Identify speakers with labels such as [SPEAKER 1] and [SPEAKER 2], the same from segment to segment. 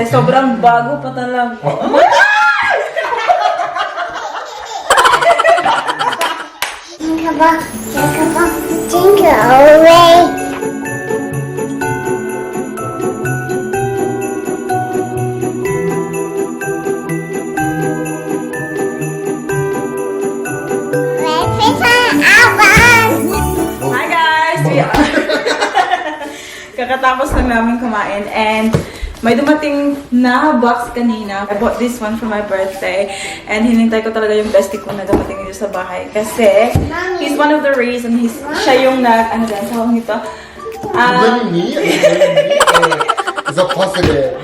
[SPEAKER 1] Sobrang bago pa talaga.
[SPEAKER 2] Jingle away.
[SPEAKER 1] Hi guys! Kakatapos lang namin kumain and may dumating na box kanina. I bought this one for my birthday and hinintay ko talaga yung bestie ko na dumating dito sa bahay kasi he's one of the reasons, siya yung ano din, tawag nito?
[SPEAKER 3] It's a positive.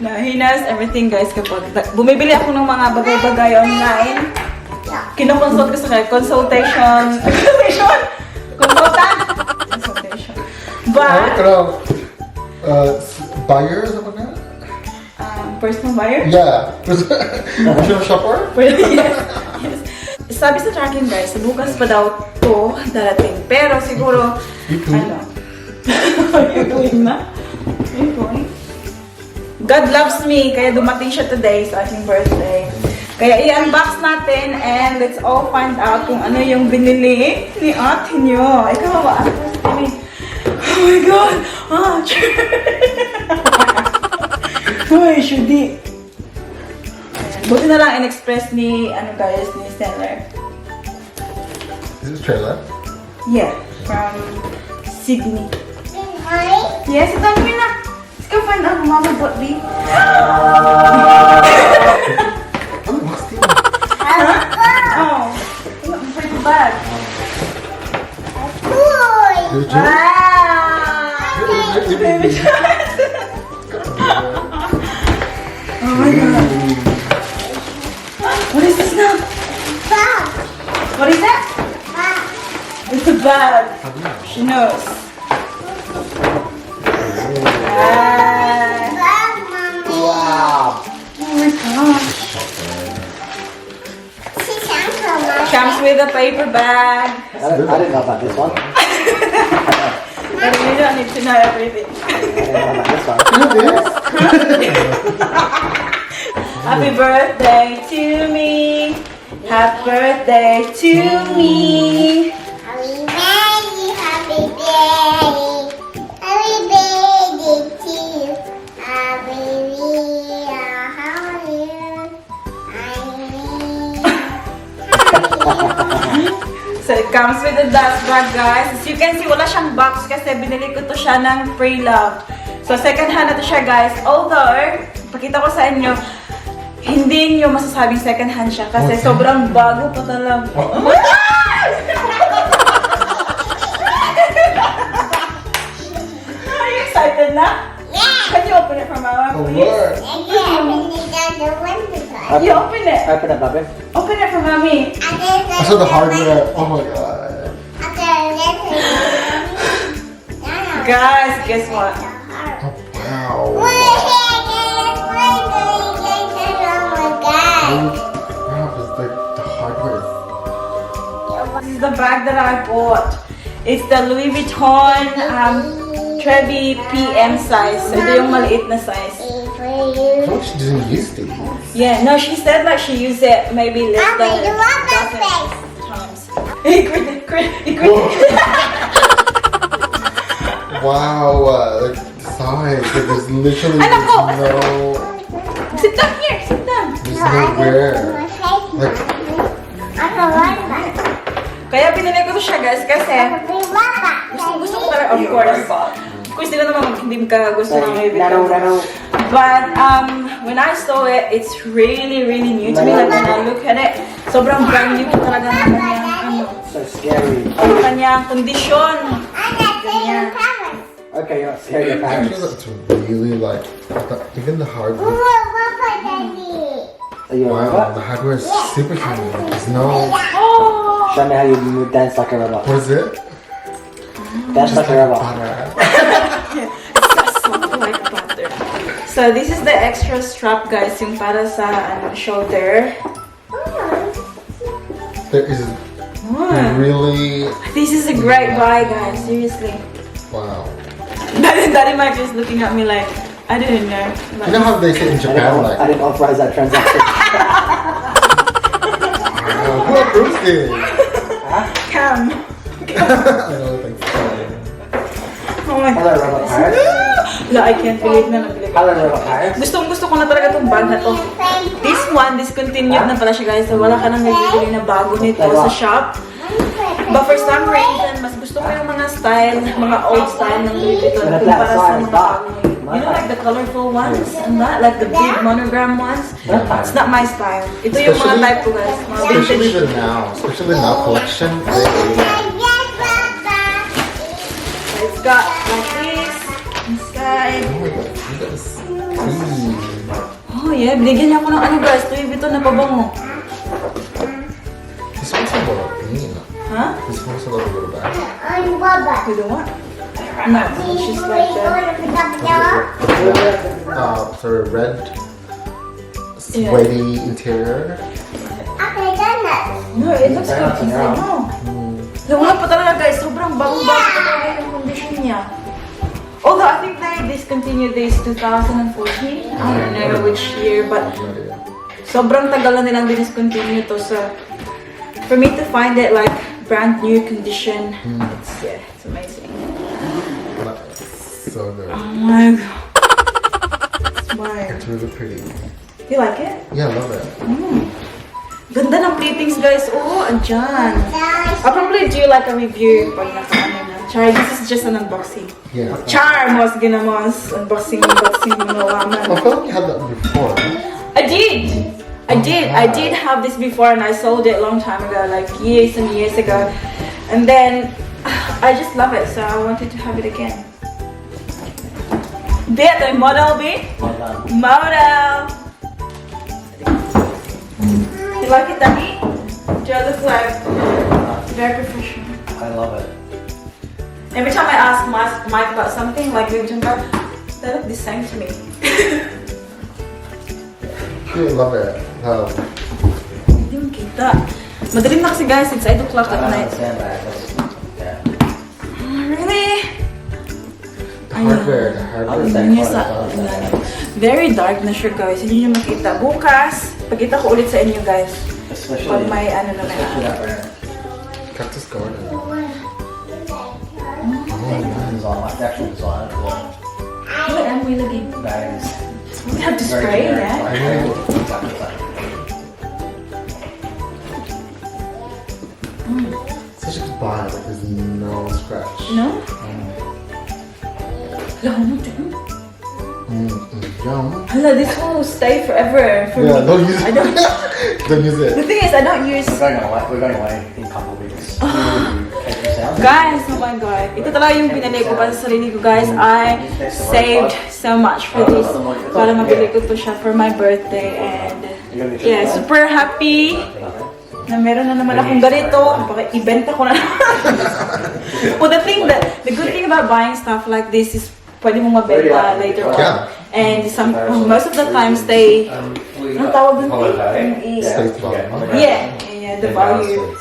[SPEAKER 1] No, he knows everything guys kapag bumibili ako ng mga bagay-bagay online. Kinoconsult ko sa kanya. Consultation. But
[SPEAKER 3] Buyer or something like that?
[SPEAKER 1] Personal buyer?
[SPEAKER 3] Yeah. Personal shopper?
[SPEAKER 1] Yes. Sabi sa tracking guys, bukas pa daw to darating. Pero siguro, ano? You're going na? You're going? God loves me, kaya dumating siya today sa aking birthday. Kaya i-unbox natin and let's all find out kung ano yung binili ni ate nyo. Ikaw ba? Oh my God! Ah, Uy, shudi. Buti na lang in-express ni, guys, ni Stellar.
[SPEAKER 3] Is this trailer?
[SPEAKER 1] Yeah, from Sydney. Yes, ito mo na. Let's go find out kung mama bought me. Oh, for the bag.
[SPEAKER 3] Did you?
[SPEAKER 1] Baby oh my God. What is this now? What is that? It's a bag. She knows.
[SPEAKER 3] Wow.
[SPEAKER 1] Oh my gosh. Comes with a paper bag.
[SPEAKER 4] I didn't know about this one.
[SPEAKER 1] But you don't need to know everything.
[SPEAKER 4] I didn't know about this one.
[SPEAKER 1] Happy birthday to me. Happy birthday to me.
[SPEAKER 2] Happy birthday, happy birthday, happy birthday to you. Happy birthday,
[SPEAKER 1] So it comes with a dust bag guys. As you can see, wala siyang box kasi binili ko to siya ng pre-love. So second hand na to siya guys. Although, pakita ko sa inyo, hindi nyo masasabing second hand siya kasi sobrang bago pa talaga. Are you excited na?
[SPEAKER 2] Yeah.
[SPEAKER 1] Can you open it for Mama, please? You open it.
[SPEAKER 4] Open it, Bobby.
[SPEAKER 1] Open it for Mommy.
[SPEAKER 3] I saw the hardware. Oh my God.
[SPEAKER 1] Guys, guess what?
[SPEAKER 3] Oh, wow. Wow, it's like the hardware.
[SPEAKER 1] This is the bag that I bought. It's the Louis Vuitton Trevi PM size. So ito yung maliit na size.
[SPEAKER 3] I thought she didn't use these.
[SPEAKER 1] Yeah, no, she said like she used it maybe less than a dozen times.
[SPEAKER 3] Wow, like the size. Like, there's literally
[SPEAKER 1] Anak ko!
[SPEAKER 3] no.
[SPEAKER 1] Sit down here, sit down.
[SPEAKER 3] There's nowhere. Like,
[SPEAKER 1] Kaya pinili ko to siya guys kasi gusto ko talaga, of course. Of course, hindi naman hindi ka gusto ng Louis Vuitton. But when I saw it, it's really, really new to me. Like when I look at it, sobrang brand new po talaga ng kanyang,
[SPEAKER 4] So scary.
[SPEAKER 1] kanyang kondisyon. Ganyan.
[SPEAKER 4] Okay, you're not scared of
[SPEAKER 3] actually,
[SPEAKER 4] parents.
[SPEAKER 3] it's really like, even the hardware.
[SPEAKER 4] Are you alright?
[SPEAKER 3] Wow, the hardware is super tiny. There's no.
[SPEAKER 1] Oh!
[SPEAKER 4] Show me how you move dance like a robot.
[SPEAKER 3] What is it?
[SPEAKER 4] Dance like a robot.
[SPEAKER 3] Butter.
[SPEAKER 1] Like butter. So this is the extra strap guys, yung para sa shoulder.
[SPEAKER 3] There is really.
[SPEAKER 1] This is a great buy guys, seriously.
[SPEAKER 3] Wow.
[SPEAKER 1] Daddy Mike is looking at me like, I didn't know.
[SPEAKER 3] You know how they say in Japan,
[SPEAKER 4] I
[SPEAKER 3] like,
[SPEAKER 4] didn't authorize that transaction.
[SPEAKER 3] who approves this?
[SPEAKER 1] Cam.
[SPEAKER 3] I don't think so.
[SPEAKER 1] Oh my
[SPEAKER 4] Hello,
[SPEAKER 1] God.
[SPEAKER 4] Robot Pirate.
[SPEAKER 1] No, I can't believe na nabili ko.
[SPEAKER 4] Hello, Robot Pirate.
[SPEAKER 1] Gusto ko na talaga itong bag na to. This one, discontinued na pala siya guys. So wala ka nang nabibili na bago nito sa shop. But for some reason, mas gusto ko yung mga style, mga old style ng Louis Vuitton kumpara sa mga bago. You know, like the colorful ones and that, like the big monogram ones. It's not my style. Ito yung mga type ko guys. Mga
[SPEAKER 3] Especially
[SPEAKER 1] vintage.
[SPEAKER 3] the now collection.
[SPEAKER 1] It's got like this inside.
[SPEAKER 3] Oh my God, look at this.
[SPEAKER 1] Oh yeah, binigyan niya ako ng ano guys, Louis Vuitton na pabango.
[SPEAKER 3] This one's a little clean.
[SPEAKER 1] Huh?
[SPEAKER 3] This one's a little bit bad.
[SPEAKER 1] You don't want? No, it's just like
[SPEAKER 3] For red, sweaty interior.
[SPEAKER 1] no, it looks good inside. No. Wala pa talaga guys, sobrang bago-bago pa talaga yung condition niya. Although I think they discontinued this 2014. I don't know which year, but sobrang tagal na nilang discontinue to. So for me to find it like brand new condition, it's amazing.
[SPEAKER 3] So good.
[SPEAKER 1] Oh my God. Smile.
[SPEAKER 3] It's really pretty.
[SPEAKER 1] You like it?
[SPEAKER 3] Yeah, I love it.
[SPEAKER 1] Ganda ng plating guys. Oh, andyan. I'll probably do like a review pag naka-ano na. Char, this is just an unboxing.
[SPEAKER 3] Yeah.
[SPEAKER 1] Char, mas ginamos. Unboxing mo naman.
[SPEAKER 3] I felt like you had that before.
[SPEAKER 1] I did have this before and I sold it a long time ago, like years and years ago. And then I just love it, so I wanted to have it again. Bit the model, B? Model! You like it, Daddy? Do I look like very professional?
[SPEAKER 4] I love it.
[SPEAKER 1] Every time I ask Mike about something, like Vuitton bag, they look the same to me.
[SPEAKER 3] You love it.
[SPEAKER 1] Hindi mo kita. Madaling na kasi guys, it's 8 o'clock at night.
[SPEAKER 4] Yeah.
[SPEAKER 1] Really?
[SPEAKER 3] The hardware.
[SPEAKER 1] Very dark na siya guys. Hindi nyo makita. Bukas, pagkita ko ulit sa inyo guys. Pag may ano na may
[SPEAKER 3] Cactus garden.
[SPEAKER 4] The actual design of
[SPEAKER 1] What am we looking?
[SPEAKER 4] the bag is
[SPEAKER 1] We have to spray, yeah?
[SPEAKER 3] Such a good buy. Like there's no scratch.
[SPEAKER 1] No? Hala, ano ito?
[SPEAKER 3] Yum.
[SPEAKER 1] Hala, this will stay forever for
[SPEAKER 3] Yeah,
[SPEAKER 1] me.
[SPEAKER 3] don't use it.
[SPEAKER 1] I don't.
[SPEAKER 3] Don't use
[SPEAKER 1] The
[SPEAKER 3] it.
[SPEAKER 1] thing is, I don't use.
[SPEAKER 4] We're going away in a couple of weeks.
[SPEAKER 1] Guys, oh my god. Ito talaga yung pinili ko para sa sarili ko, guys. I saved so much for this. Para mabili ko to siya for my birthday. And yeah, super happy na meron na naman akong ganito. Baka ibenta ko na. Well, the good thing about buying stuff like this is pwede mong mabenta later on.
[SPEAKER 3] Yeah.
[SPEAKER 1] And most of the times they, anong tawag dun?
[SPEAKER 3] Stays long.
[SPEAKER 1] Yeah, the value.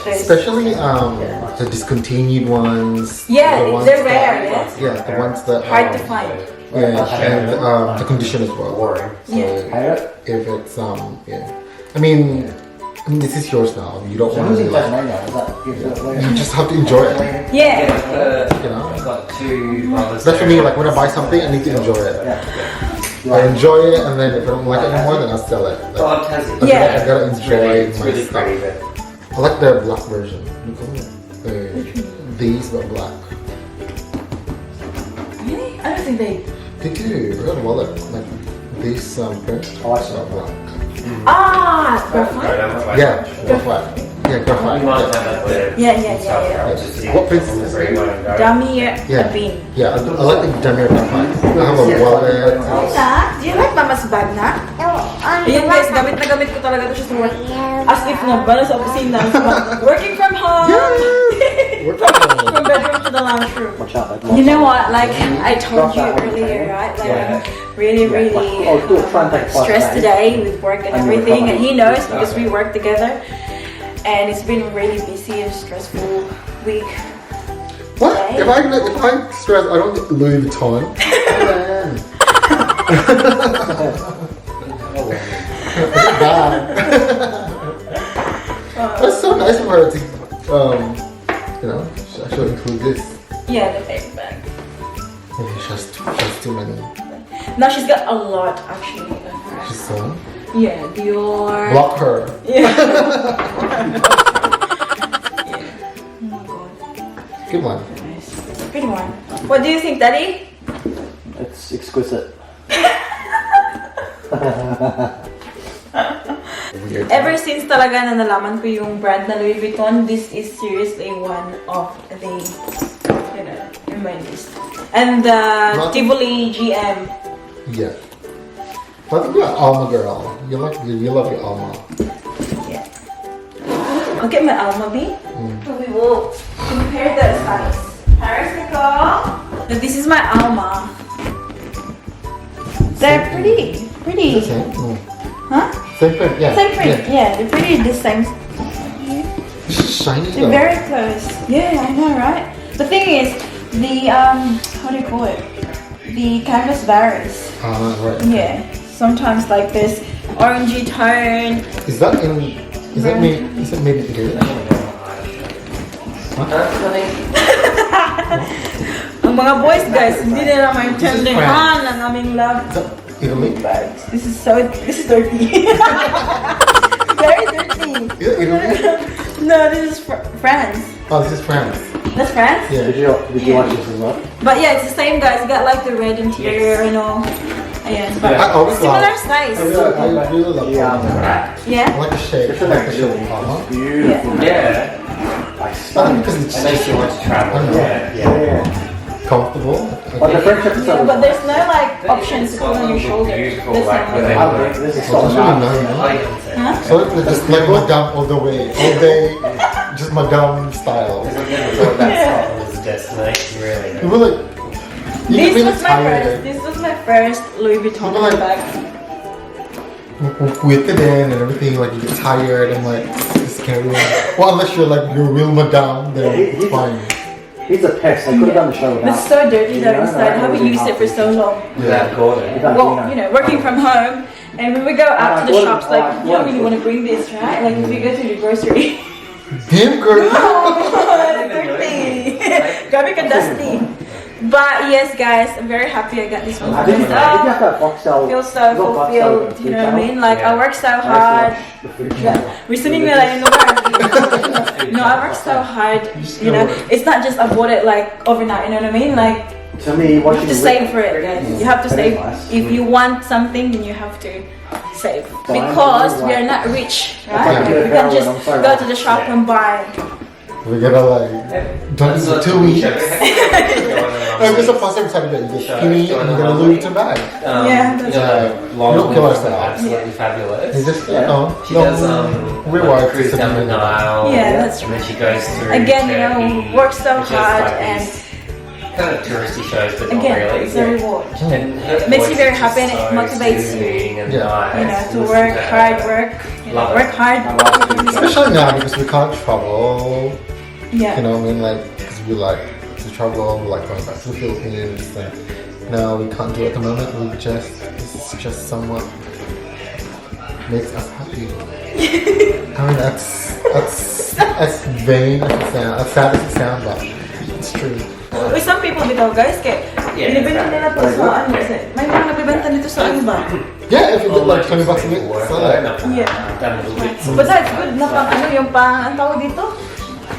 [SPEAKER 3] Especially the discontinued ones.
[SPEAKER 1] Yeah,
[SPEAKER 3] the ones
[SPEAKER 1] they're
[SPEAKER 3] that-
[SPEAKER 1] rare, yes.
[SPEAKER 3] Yeah, the ones that
[SPEAKER 1] Hard to find.
[SPEAKER 3] Yeah, and the condition as well. So
[SPEAKER 1] Yeah.
[SPEAKER 3] if it's yeah, I mean this is yours now. You don't want to like, you just have to enjoy it.
[SPEAKER 1] Yeah.
[SPEAKER 3] You know.
[SPEAKER 5] Got two brothers.
[SPEAKER 3] That's for me. Like when I buy something, I need to enjoy it. I enjoy it, and then if I don't like it anymore, then I'll sell it. Like,
[SPEAKER 1] Yeah.
[SPEAKER 3] I gotta enjoy
[SPEAKER 5] It's
[SPEAKER 3] my
[SPEAKER 5] really
[SPEAKER 3] stuff.
[SPEAKER 5] pretty, but
[SPEAKER 3] I like the black version. These but black.
[SPEAKER 1] Really? I don't think they.
[SPEAKER 3] They do. I got a wallet. Like these prints.
[SPEAKER 4] I like
[SPEAKER 3] are black.
[SPEAKER 1] Ah, graphite?
[SPEAKER 3] Yeah, graphite. Yeah, graphite.
[SPEAKER 5] you might have that later.
[SPEAKER 1] Yeah.
[SPEAKER 3] What prints is this?
[SPEAKER 1] Dummy
[SPEAKER 3] Yeah.
[SPEAKER 1] bean.
[SPEAKER 3] Yeah, I like the Demir graphite. I have a wallet.
[SPEAKER 1] Sa, do you like Mama's bag na? Ayan guys, gamit na gamit ko talaga ito siya sa work. As if na ba sa opisina. Working from home. From bedroom to the lounge room.
[SPEAKER 4] Watch out.
[SPEAKER 1] You know what? Like I told you earlier, right? Like I'm really stressed today with work and everything, and he knows because we work together. And it's been a really busy and stressful week.
[SPEAKER 3] What? If I'm stressed, I don't get Louis Vuitton. That's so nice of her to, you know, she'll include this.
[SPEAKER 1] Yeah, the paper bag.
[SPEAKER 3] Maybe she has too many.
[SPEAKER 1] Now she's got a lot actually.
[SPEAKER 3] She's so.
[SPEAKER 1] Yeah, Dior.
[SPEAKER 3] Block her.
[SPEAKER 1] Yeah. Oh my god.
[SPEAKER 3] Good one.
[SPEAKER 1] Nice. Good one. What do you think, Daddy?
[SPEAKER 4] It's exquisite.
[SPEAKER 3] Weird.
[SPEAKER 1] Ever since talaga na nalaman ko yung brand na Louis Vuitton, this is seriously one of the, you know, in my list. And the Tivoli GM.
[SPEAKER 3] Yeah. But I think you're an Alma girl. You love your Alma.
[SPEAKER 1] Yeah. I'll get my Alma B. So we will compare the size. Paris, Nicole. So this is my Alma. They're pretty. Pretty.
[SPEAKER 3] Same.
[SPEAKER 1] Huh?
[SPEAKER 3] Same print, yeah.
[SPEAKER 1] Same print. Yeah, they're pretty the same.
[SPEAKER 3] This is shiny
[SPEAKER 1] They're
[SPEAKER 3] though.
[SPEAKER 1] very close. Yeah, I know, right? The thing is, the how do you call it? The canvas varies.
[SPEAKER 3] Right.
[SPEAKER 1] Yeah. Sometimes like this orangey tone.
[SPEAKER 3] Is that made in Italy?
[SPEAKER 1] Ang mga boys guys, hindi nila maintindihan ang aming love
[SPEAKER 3] Is that Italy?
[SPEAKER 1] bags. This is dirty. Very dirty.
[SPEAKER 3] Is it Italy?
[SPEAKER 1] No, this is France.
[SPEAKER 3] Oh, this is France.
[SPEAKER 1] That's France?
[SPEAKER 3] Yeah.
[SPEAKER 4] Did you watch this as well?
[SPEAKER 1] But yeah, it's the same guys. It got like the red interior and all. Ayan, but
[SPEAKER 3] I always
[SPEAKER 1] similar
[SPEAKER 3] love.
[SPEAKER 1] size.
[SPEAKER 3] I really love Alma. I
[SPEAKER 1] Yeah?
[SPEAKER 3] like the shape. I like the shape of Alma.
[SPEAKER 4] Beautiful.
[SPEAKER 5] Yeah.
[SPEAKER 3] I think because it's
[SPEAKER 5] It makes you want to travel.
[SPEAKER 3] I don't know.
[SPEAKER 4] Yeah.
[SPEAKER 3] Comfortable.
[SPEAKER 4] But the French
[SPEAKER 1] Yeah,
[SPEAKER 4] episode.
[SPEAKER 1] but there's no like option to put on your shoulder.
[SPEAKER 5] Beautiful,
[SPEAKER 1] That's
[SPEAKER 5] like,
[SPEAKER 1] not
[SPEAKER 5] with
[SPEAKER 1] like-
[SPEAKER 5] it.
[SPEAKER 4] This is
[SPEAKER 3] It's
[SPEAKER 4] so
[SPEAKER 3] really
[SPEAKER 4] nice.
[SPEAKER 3] nice, you know?
[SPEAKER 1] Huh?
[SPEAKER 3] So it's just like Madame all the way, all day, just Madame style.
[SPEAKER 5] Because I've never thought that Scotland was a destination, really.
[SPEAKER 3] You were like, you
[SPEAKER 1] This
[SPEAKER 3] get really
[SPEAKER 1] was my first.
[SPEAKER 3] tired.
[SPEAKER 1] This was my first Louis Vuitton
[SPEAKER 3] People like-
[SPEAKER 1] bag.
[SPEAKER 3] With it in and everything, like you get tired and like it's scary. Well, unless you're like you're real Madame, then it's fine.
[SPEAKER 4] He's a pest. I could have done the show without.
[SPEAKER 1] It's so dirty though
[SPEAKER 4] Yeah,
[SPEAKER 1] inside. I haven't used it for so long.
[SPEAKER 5] Without Gordon.
[SPEAKER 4] Without
[SPEAKER 1] Well,
[SPEAKER 4] Dina.
[SPEAKER 1] you know, working from home, and when we go out to the
[SPEAKER 4] Gordon,
[SPEAKER 1] shops, like you don't
[SPEAKER 4] Gordon.
[SPEAKER 1] really want to bring this, right? Like if you go to the grocery.
[SPEAKER 3] Damn girl.
[SPEAKER 1] Oh, dirty. Grabe ka dusty. But yes, guys, I'm very happy I got this one
[SPEAKER 4] I
[SPEAKER 1] for
[SPEAKER 4] think you have
[SPEAKER 1] myself.
[SPEAKER 4] that Foxtel.
[SPEAKER 1] Feel so fulfilled, you know what I mean? Like I work so hard. Recently, like, no, I work so hard. You know, it's not just I bought it like overnight. You know what I mean? Like
[SPEAKER 4] To me,
[SPEAKER 1] you have to save for it, guys. You have to save. If you want something, then you have to save because we are not rich, right?
[SPEAKER 3] Yeah.
[SPEAKER 1] We can just go to the shop and buy.
[SPEAKER 3] We gotta like done this for 2 weeks.
[SPEAKER 5] Yeah,
[SPEAKER 3] There's a plus every time you get skinny and you gotta lose your bag.
[SPEAKER 1] Yeah, that's
[SPEAKER 3] We don't kill ourselves.
[SPEAKER 5] Absolutely fabulous.
[SPEAKER 3] It's just
[SPEAKER 5] She does
[SPEAKER 3] we're wired
[SPEAKER 5] cruise
[SPEAKER 3] to
[SPEAKER 5] down the
[SPEAKER 3] something.
[SPEAKER 5] Nile.
[SPEAKER 1] Yeah, that's
[SPEAKER 5] And then she goes through
[SPEAKER 1] again, you know,
[SPEAKER 5] Turkey,
[SPEAKER 1] work so
[SPEAKER 5] which is
[SPEAKER 1] hard
[SPEAKER 5] like
[SPEAKER 1] and
[SPEAKER 5] these kind of touristy shows, but not
[SPEAKER 1] again,
[SPEAKER 5] really.
[SPEAKER 1] it's a reward.
[SPEAKER 5] And her
[SPEAKER 1] Makes you
[SPEAKER 5] voice
[SPEAKER 1] very
[SPEAKER 5] is
[SPEAKER 1] happy and
[SPEAKER 5] just
[SPEAKER 1] it
[SPEAKER 5] so
[SPEAKER 1] motivates you.
[SPEAKER 5] soothing and
[SPEAKER 3] Yeah.
[SPEAKER 5] nice.
[SPEAKER 1] You know, to
[SPEAKER 5] Listen
[SPEAKER 1] work
[SPEAKER 5] her.
[SPEAKER 1] hard, you know,
[SPEAKER 5] Love it.
[SPEAKER 1] work hard.
[SPEAKER 3] Especially now because we can't travel.
[SPEAKER 1] Yeah.
[SPEAKER 3] You know what I mean? Like, because we like to travel, we like going back to the Philippines. And now we can't do it at the moment. It's just somewhat makes us happy. I mean, that's vain as it sounds, as sad as it sounds, but it's true.
[SPEAKER 1] With some people bitaw guys, kaya
[SPEAKER 5] Yeah,
[SPEAKER 1] binibenta nila to sa ano kasi may mga nabibenta nito sa iba.
[SPEAKER 3] Yeah, if you get like 20 bucks a bit, sell it.
[SPEAKER 1] Yeah.
[SPEAKER 5] Done a little bit.
[SPEAKER 1] But that's good na pang ano yung pang ang tawag dito?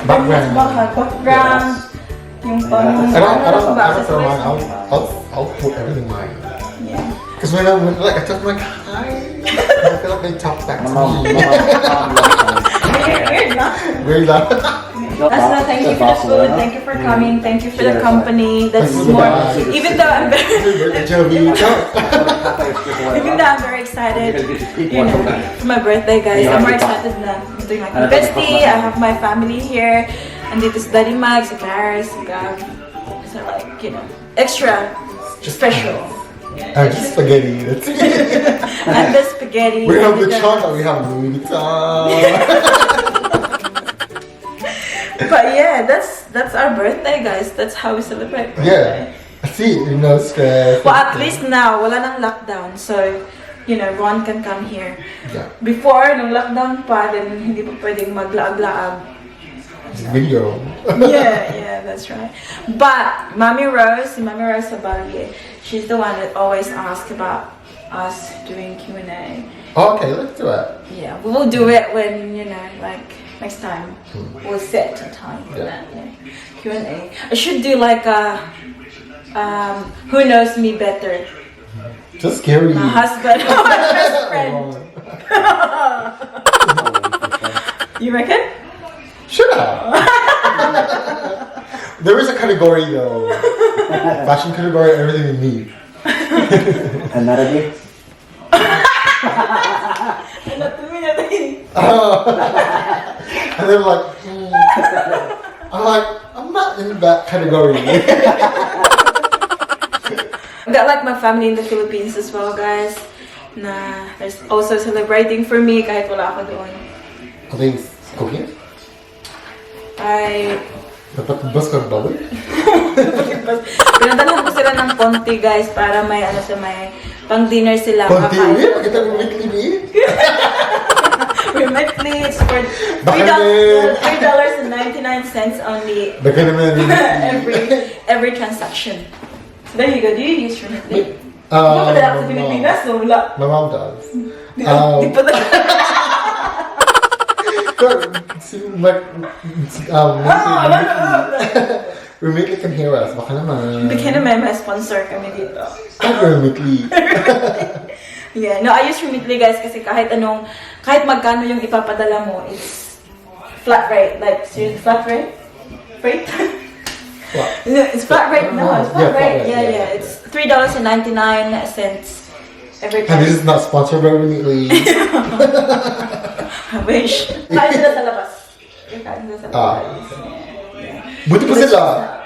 [SPEAKER 3] Background.
[SPEAKER 1] Background. Yung pang
[SPEAKER 3] I don't
[SPEAKER 1] ba,
[SPEAKER 3] throw mine.
[SPEAKER 1] accessories.
[SPEAKER 3] I'll put everything mine.
[SPEAKER 1] Yeah.
[SPEAKER 3] Because when I talk like hi, I feel like they talk back to me.
[SPEAKER 1] Weird, no?
[SPEAKER 3] Really loud.
[SPEAKER 1] Asna, thank you for the food, thank you for coming, thank you for the company. That's more, even though I'm very,
[SPEAKER 3] Jovey,
[SPEAKER 1] even though I'm very excited, you know, for my birthday, guys, I'm more excited na doing my university. I have my family here, and dito si Daddy Max, si Paris, si Gab. So like, you know, extra special.
[SPEAKER 3] just spaghetti. That's it.
[SPEAKER 1] And the spaghetti.
[SPEAKER 3] We have
[SPEAKER 1] and
[SPEAKER 3] the chocolate. We have Louis Vuitton.
[SPEAKER 1] But yeah, that's our birthday, guys. That's how we celebrate birthday.
[SPEAKER 3] Yeah, that's See, no stress.
[SPEAKER 1] Well, at least now, wala nang lockdown. So, you know, Ron can come here.
[SPEAKER 3] Yeah.
[SPEAKER 1] Before, nung lockdown pa, then hindi pa pwedeng maglaag-laag.
[SPEAKER 3] Video.
[SPEAKER 1] Yeah, that's right. But, Mami Rose Sabagi, she's the one that always asks about us doing Q&A.
[SPEAKER 3] Oh, okay, let's do it.
[SPEAKER 1] Yeah, we will do it when, you know, like, next time. We'll set a time for
[SPEAKER 3] Yeah.
[SPEAKER 1] that. Yeah. Q&A. I should do like a, who knows me better?
[SPEAKER 3] Just scary.
[SPEAKER 1] My husband or my best friend. You reckon?
[SPEAKER 3] Shut up. There is a category though. Fashion category, everything we need.
[SPEAKER 4] Anatomy?
[SPEAKER 3] And they're like, I'm like, I'm not in that category.
[SPEAKER 1] Got like my family in the Philippines as well, guys. Nah, there's also celebrating for me kahit wala ako doon.
[SPEAKER 3] Are they cooking? Dapat bus ka baboy?
[SPEAKER 1] Pinadalhan ko sila ng konti, guys, para may ano sa may pang dinner sila.
[SPEAKER 3] Konti
[SPEAKER 1] kakain.
[SPEAKER 3] ulit? Makita mo weekly ni?
[SPEAKER 1] We met plates for
[SPEAKER 3] Baka
[SPEAKER 1] $3.99 only
[SPEAKER 3] Baka naman.
[SPEAKER 1] every transaction. So there you go. Do you use Remitly?
[SPEAKER 3] Uh,
[SPEAKER 1] Hindi pa dala sa Pilipinas, so wala.
[SPEAKER 3] My mom does.
[SPEAKER 1] Di pa dala.
[SPEAKER 3] Remitly can hear us. Baka naman.
[SPEAKER 1] Bigyan naman may sponsor kami dito.
[SPEAKER 3] Stop Remitly.
[SPEAKER 1] Yeah, no, I use Remitly, guys, kasi kahit magkano yung ipapadala mo, it's flat rate. Like, seriously, flat rate? Rate?
[SPEAKER 3] What?
[SPEAKER 1] It's flat rate, no, it's flat
[SPEAKER 3] Yeah,
[SPEAKER 1] rate.
[SPEAKER 3] flat rate,
[SPEAKER 1] Yeah,
[SPEAKER 3] yeah.
[SPEAKER 1] It's $3.99 every
[SPEAKER 3] And this
[SPEAKER 1] time.
[SPEAKER 3] is not sponsored by Remitly.
[SPEAKER 1] I wish. Kain sila sa labas. Kain sila sa labas. Yeah.
[SPEAKER 3] Buti pa sila.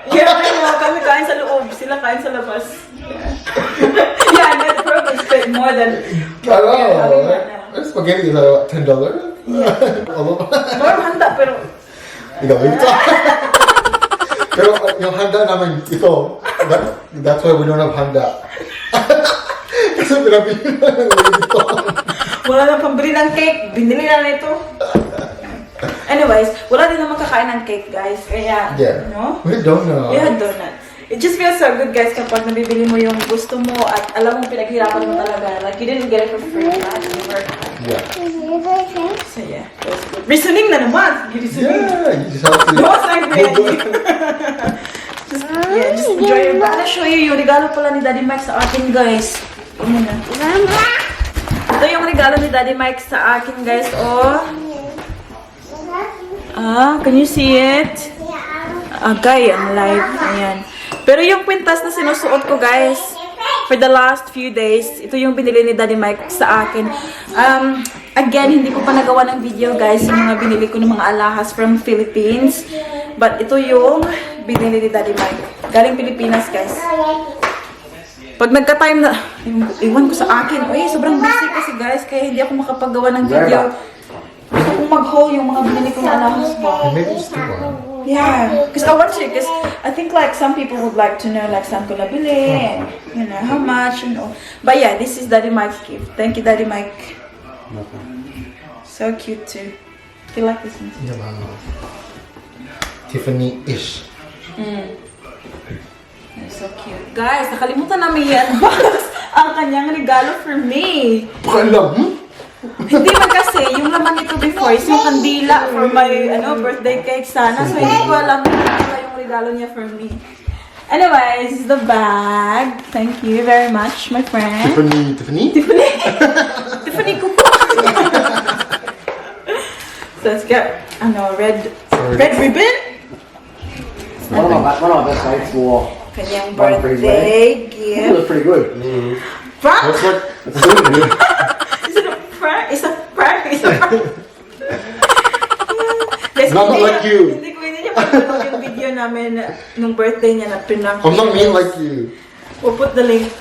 [SPEAKER 1] Yeah, I know. Kami kain sa loob. Sila kain sa labas. Yeah, yeah, and the program is paid more than
[SPEAKER 3] I
[SPEAKER 1] what we're having
[SPEAKER 3] know.
[SPEAKER 1] right now.
[SPEAKER 3] Our spaghetti is what, $10?
[SPEAKER 1] Yeah. More handa, pero
[SPEAKER 3] Ikaw, ito. Pero yung handa namin, ito. That's why we don't have handa. Kasi pinabili namin ito.
[SPEAKER 1] wala na pambili ng cake. Binili na ito. Anyways, wala din naman kakain ng cake, guys. Kaya,
[SPEAKER 3] Yeah.
[SPEAKER 1] no?
[SPEAKER 3] We had donuts.
[SPEAKER 1] We had donuts. It just feels so good, guys, kapag nabibili mo yung gusto mo at alam mong pinaghirapan mo talaga. Like, you didn't get it for free.
[SPEAKER 3] Yeah.
[SPEAKER 1] So, yeah. That was good. Reasoning na naman. Reasoning.
[SPEAKER 3] Yeah, you just have to.
[SPEAKER 1] No, sorry, just enjoy your bag. I'll show you yung regalo pala ni Daddy Mike sa akin, guys. Ito muna. Ito yung regalo ni Daddy Mike sa akin, guys. Oh. Can you see it? Okay, I'm live. Ayan. Pero yung kwintas na sinusuot ko, guys, for the last few days, ito yung binili ni Daddy Mike sa akin. Again, hindi ko pa nagawa ng video, guys, yung mga binili ko ng mga alahas from Philippines. But ito yung binili ni Daddy Mike. Galing Pilipinas, guys. Pag nagka-time na, iwan ko sa akin. Uy, sobrang busy kasi, guys, kaya hindi ako makapagawa ng video. Gusto kong mag-haul yung mga binili ko ng alahas ba.
[SPEAKER 3] Maybe just do one.
[SPEAKER 1] Yeah, because I want to, because I think like some people would like to know like saan ko nabili and you know how much, you know. But yeah, this is Daddy Mike's gift. Thank you, Daddy Mike. So cute too. Do you like this one?
[SPEAKER 3] Yeah, wow. Tiffany-ish.
[SPEAKER 1] They're so cute. Guys, nakalimutan namin i-unbox ang kanyang regalo for me.
[SPEAKER 3] Alam?
[SPEAKER 1] Hindi man kasi, yung laman nito before is yung kandila for my birthday cake sana. So hindi ko alam kung ano yung regalo niya for me. Anyways, the bag. Thank you very much, my friend.
[SPEAKER 3] Tiffany?
[SPEAKER 1] Tiffany Kuko. So let's get, red ribbon.
[SPEAKER 4] One of my best sites for
[SPEAKER 1] Kanyang
[SPEAKER 4] one free
[SPEAKER 1] birthday
[SPEAKER 4] It
[SPEAKER 1] gift.
[SPEAKER 4] looks pretty good.
[SPEAKER 1] Frank?
[SPEAKER 3] It's a souvenir.
[SPEAKER 1] Is it a prank? It's a prank. It's a prank. Guys,
[SPEAKER 3] Not like you.
[SPEAKER 1] Hindi niya panood yung video namin nung birthday niya na pinrank.
[SPEAKER 3] I'm not mean like you.
[SPEAKER 1] We'll put the link.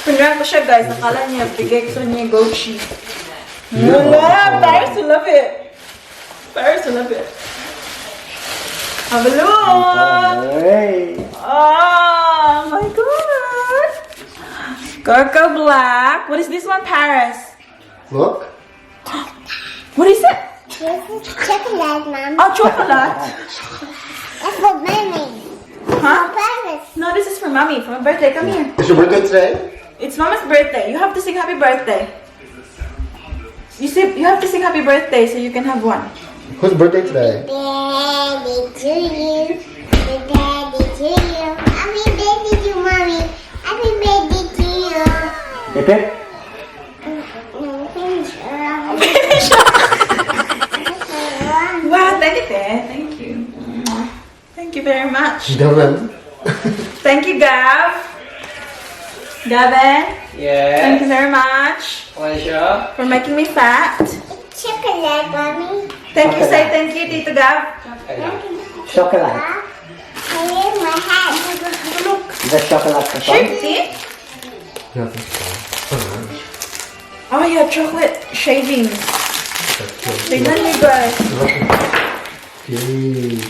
[SPEAKER 1] Pinrank ko siya, guys. Nakala niya, bigay ko niya Gucci. Wala! Paris will love it. Paris will love it. Have a look!
[SPEAKER 4] Hey.
[SPEAKER 1] Oh my god! Cocoa Black. What is this one, Paris?
[SPEAKER 3] Look.
[SPEAKER 1] What is it?
[SPEAKER 2] This is chocolate, Mom.
[SPEAKER 1] Oh, chocolate.
[SPEAKER 2] That's for Mommy.
[SPEAKER 1] Huh?
[SPEAKER 2] Paris.
[SPEAKER 1] No, this is for Mommy, for my birthday. Come here.
[SPEAKER 3] It's your birthday today?
[SPEAKER 1] It's Mama's birthday. You have to sing happy birthday. You have to sing happy birthday so you can have one.
[SPEAKER 3] Whose birthday today?
[SPEAKER 2] Birthday to you. Happy birthday to you. Happy birthday to Mommy. Happy birthday to you.
[SPEAKER 4] Repeat.
[SPEAKER 2] No, finish.
[SPEAKER 1] Wow, thank you, Dad. Thank you. Thank you very much.
[SPEAKER 3] Gavin.
[SPEAKER 1] Thank you, Gav. Gavin,
[SPEAKER 5] Yeah.
[SPEAKER 1] thank you very much
[SPEAKER 5] Pleasure.
[SPEAKER 1] for making me fat.
[SPEAKER 2] Chocolate, Mommy.
[SPEAKER 1] Thank you, say thank you, Tito Gav.
[SPEAKER 4] Chocolate.
[SPEAKER 2] Here's my hat.
[SPEAKER 1] Have a look.
[SPEAKER 4] The chocolate for fun.
[SPEAKER 1] Shape, see?
[SPEAKER 3] Yeah, I think so. Oh,
[SPEAKER 1] Oh, yeah, chocolate shavings.
[SPEAKER 3] nice.
[SPEAKER 1] Tignan niyo, guys.
[SPEAKER 3] Yay.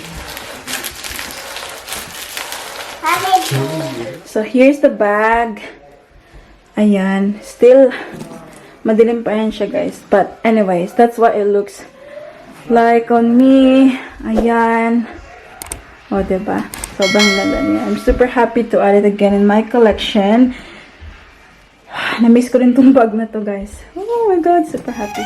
[SPEAKER 1] So, here's the bag. Ayan. Still, madilim pa yan siya, guys. But, anyways, that's what it looks like on me. Ayan. O, diba? Sobrang ganda niya. I'm super happy to add it again in my collection. Na-miss ko rin tong bag na to, guys. Oh my God, super happy.